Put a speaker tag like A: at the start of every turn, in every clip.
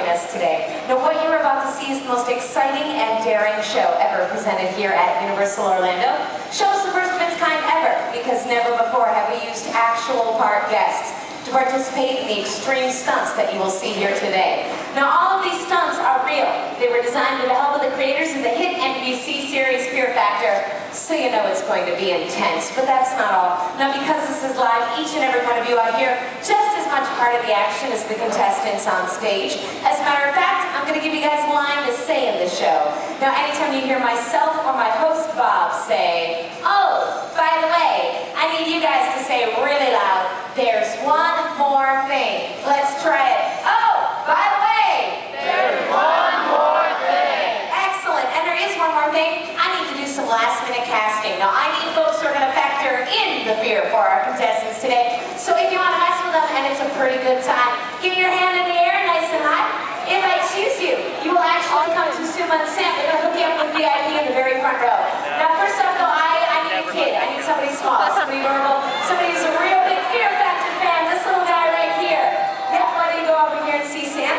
A: us today. Now, what you're about to see is the most exciting and daring show ever presented here at Universal Orlando. Show's the first of its kind ever, because never before have we used actual park guests to participate in the extreme stunts that you will see here today. Now, all of these stunts are real. They were designed with the help of the creators of the hit NBC series Fear Factor, so you know it's going to be intense. But that's not all. Now, because this is live, each and every one of you out here just as much part of the action as the contestants on stage. As a matter of fact, I'm going to give you guys a line to say in the show. Now, anytime you hear myself or my host, Bob, say, "Oh, by the way," I need you guys to say really loud, "There's one more thing." Let's try it. "Oh, by the way,
B: there's one more thing."
A: Excellent. And there is one more thing. I need to do some last-minute casting. Now, I need folks who are going to factor in the fear for our contestants today. So if you want to mess with them and it's a pretty good time, give your hand in the air nice and high. If I choose you, you will actually come to Suma and Sam. We're going to hook you up with VIP in the very front row. Now, first up, though, I need a kid. I need somebody small, somebody adorable, somebody who's a real big Fear Factor fan. This little guy right here. Yep, why don't you go over here and see Sam?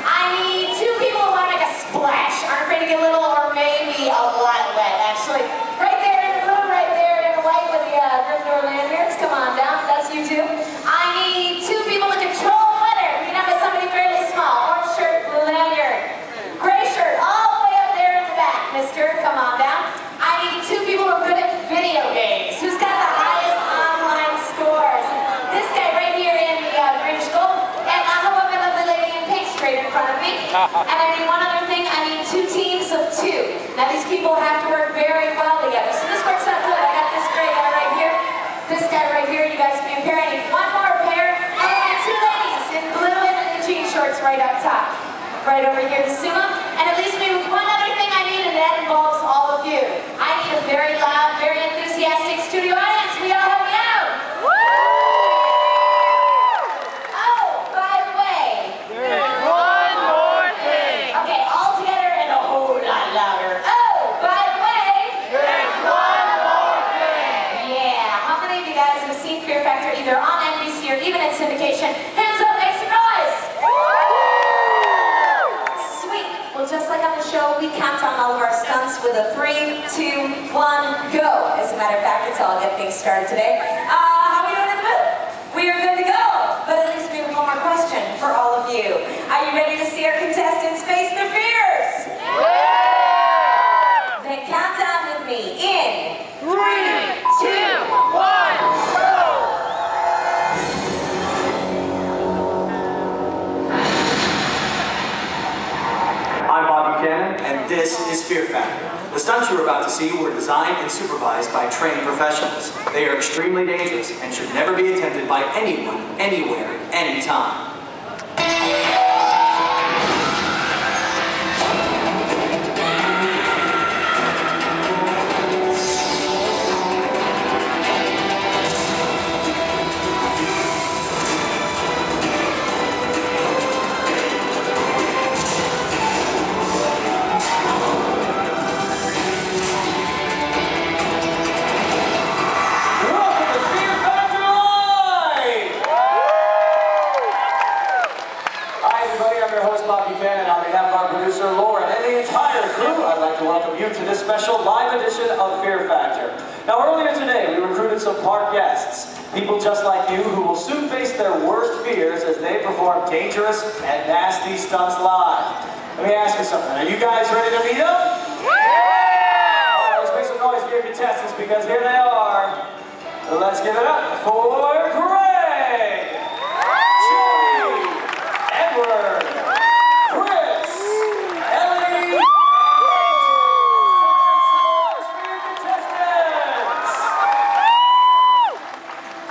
A: I need two people who want to make a splash. Aren't afraid to get a little or maybe a lot wet, actually. Right there in the blue, right there in the white with the Gryffindor lanyards. Come on down. That's you two. I need two people to control the weather. You can have somebody fairly small. Orange shirt, blue lanyard. Gray shirt, all the way up there in the back. Mister, come on down. I need two people who are good at video games. Who's got the highest online scores? This guy right here in the Grinch Gold. And how about my lovely lady in pink straight in front of me? And I need one other thing. I need two teams of two. Now these people have to work very well together. So this works out good. I got this great guy right here. This guy right here. You guys can be a pair. I need one more pair. And I need two ladies in blue and in the jean shorts right up top. Right over here to Suma. And it leaves me with one other thing I need, and that involves all of you. I need a very loud, very enthusiastic studio audience. Will y'all help me out? Oh, by the way,
B: There's one more thing.
A: okay, all together and a whole lot louder. Oh, by the way,
B: There's one more thing.
A: yeah. How many of you guys have seen Fear Factor either on NBC or even in syndication? Hands up, make some noise. Sweet. Well, just like on the show, we count on all of our stunts with a 3, 2, 1, go. As a matter of fact, it's all get things started today. How are we doing in the booth? We are good to go. But at least we have one more question for all of you. Are you ready to see our contestants face their fears?
B: Yeah!
A: Then count down with me in
B: 3, 2, 1, go!
C: I'm Bob Buchanan, and this is Fear Factor. The stunts you're about to see were designed and supervised by trained professionals. They are extremely dangerous and should never be attempted by anyone, anywhere, anytime. To this special live edition of Fear Factor. Now, earlier today, we recruited some park guests, people just like you who will soon face their worst fears as they perform dangerous and nasty stunts live. Let me ask you something. Are you guys ready to meet up? Yeah! All right, let's make some noise for your contestants because here they are. Let's give it up for Greg, Julie, Edward, Chris, Ellie,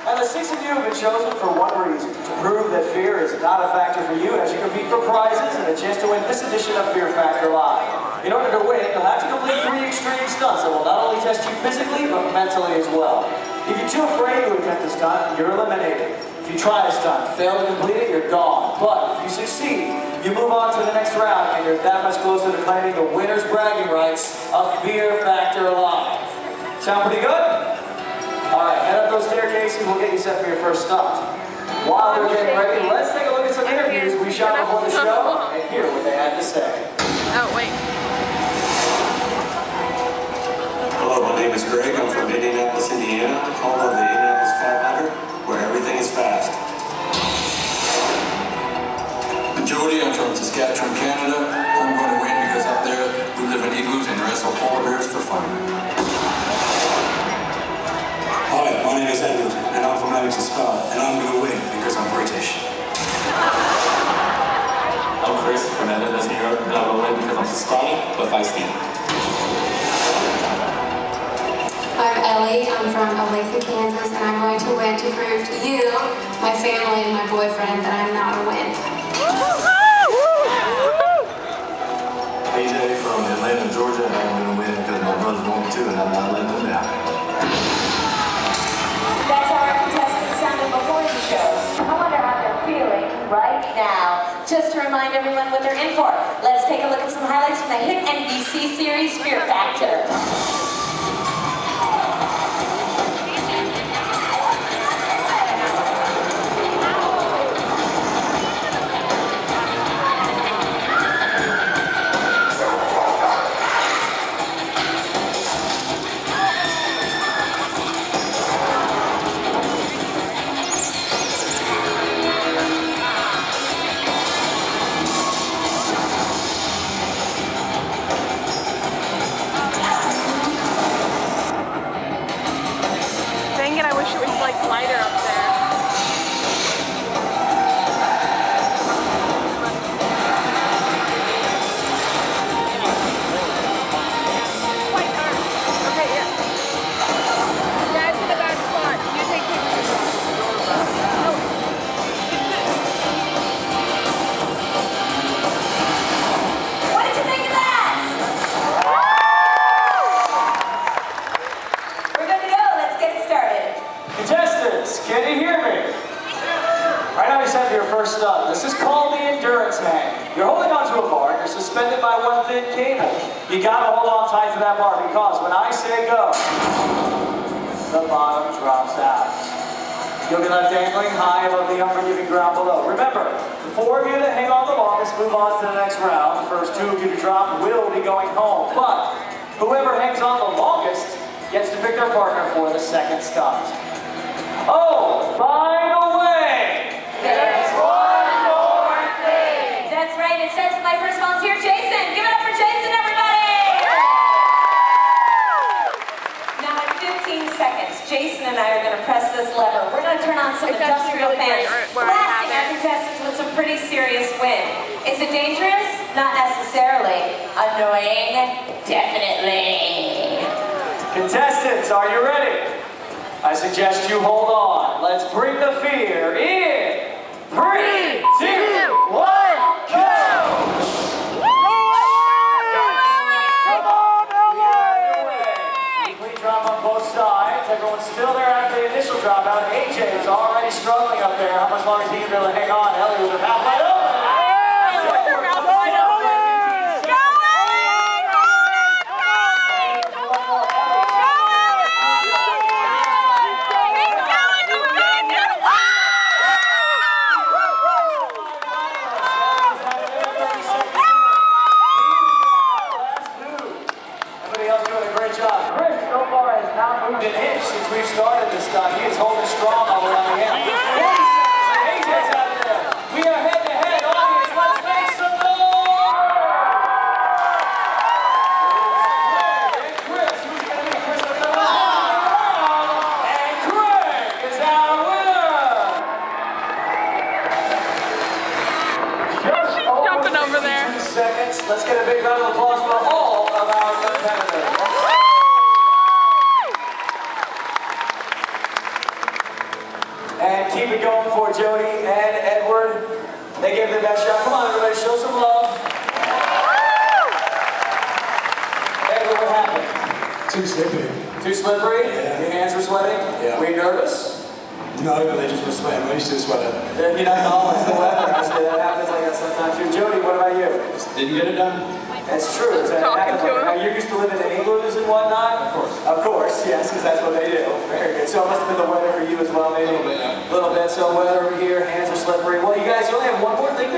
C: and the 6 of you have been chosen for one reason, to prove that fear is not a factor for you as you compete for prizes and a chance to win this edition of Fear Factor Live. In order to win, you'll have to complete 3 extreme stunts that will not only test you physically, but mentally as well. If you're too afraid to attempt the stunt, you're eliminated. If you try a stunt, fail to complete it, you're gone. But if you succeed, you move on to the next round, and you're that much closer to claiming the winner's bragging rights of Fear Factor Live. Sound pretty good? Alright, head up those staircases, we'll get you set for your first stunt. While they're getting ready, let's take a look at some interviews we shot before the show, and here
D: Indiana, home of the Indianapolis 500, where everything is fast.
E: Jody, I'm from Saskatchewan, Canada. I'm going to win because up there we live in igloos and wrestle polar bears for fun.
D: Hi, my name is Edward, and I'm from Livingston, Scotland, and I'm going to win because I'm British.
F: I'm Chris from Edmonton, New York, and I'm going to win because I'm Scotland, but feisty.
G: I'm Ellie. I'm from Olathe, Kansas, and I'm going to win to prove to you, my family, and my boyfriend that I'm not a win.
D: AJ from Atlanta, Georgia, and I'm going to win because my brother's going to, and I'm not letting him down.
A: That's how our contestants sounded before the show. I wonder how they're feeling right now. Just to remind everyone what they're in for, let's take a look at some highlights from the hit NBC series Fear Factor.
B: Dang it, I wish it was like lighter up there. Quite dark. Okay, yeah. Yeah, it's in the bad spot. You take pictures.
A: What did you think of that? We're good to go. Let's get started.
C: Contestants, can you hear me? Right now you set for your first stunt. This is called the endurance hang. You're holding onto a bar, you're suspended by one thin cable. You gotta hold on tight to that bar because when I say go, the bottom drops out. You'll be left dangling high above the unforgiving ground below. Remember, the four of you that hang on the longest move on to the next round. The first two of you to drop will be going home. But whoever hangs on the longest gets to pick their partner for the second stunt. Oh, by the way,
A: There's one more thing. That's right. It starts with my first volunteer, Jason. Give it up for Jason, everybody. Now in 15 seconds, Jason and I are going to press this lever. We're going to turn on some
B: It's actually
A: industrial
B: really
A: fans,
B: great where I
A: blasting
B: have
A: our
B: it.
A: contestants with some pretty serious wind. Is it dangerous? Not necessarily. Annoying? Definitely.
C: contestants, are you ready? I suggest you hold on. Let's bring the fear in 3, 2, 1, go! Complete drop on both sides. Everyone's still there after the initial dropout. AJ is already struggling up there. How much longer is he going to be able to hang on? Ellie with her mouth wide open. Everybody else doing a great job. Chris so far has not moved an inch since we started this stuff. He is holding strong all around the end. 40 seconds. AJ's out there. We are head to head. Audience, let's make some noise! And Chris, who's going to be Chris on the round? And Craig is our winner. Just over
B: jumping over there.
C: 52 seconds. Let's get a big round of applause for all of our competitors. And keep it going for Jody and Edward. They gave their best shot. Come on, everybody, show some love. Edward, what happened?
D: Too slippery.
C: Too slippery?
D: Yeah.
C: Your hands were sweating?
D: Yeah.
C: Were you nervous?
D: No, but they just were sweating. I'm used to sweating.
C: You don't know, it's the weather. I say that happens like that sometimes too. Jody, what about you?
D: Didn't get it done?
C: That's true. It happens like that. Now, you're used to living in igloos and whatnot?
D: Of course.
C: Of course, yes, because that's what they do. Very good. So it must have been the weather for you as well, maybe?
D: A little bit, yeah.
C: A little bit. So weather over here, hands are slippery. Well, you guys only have one more thing to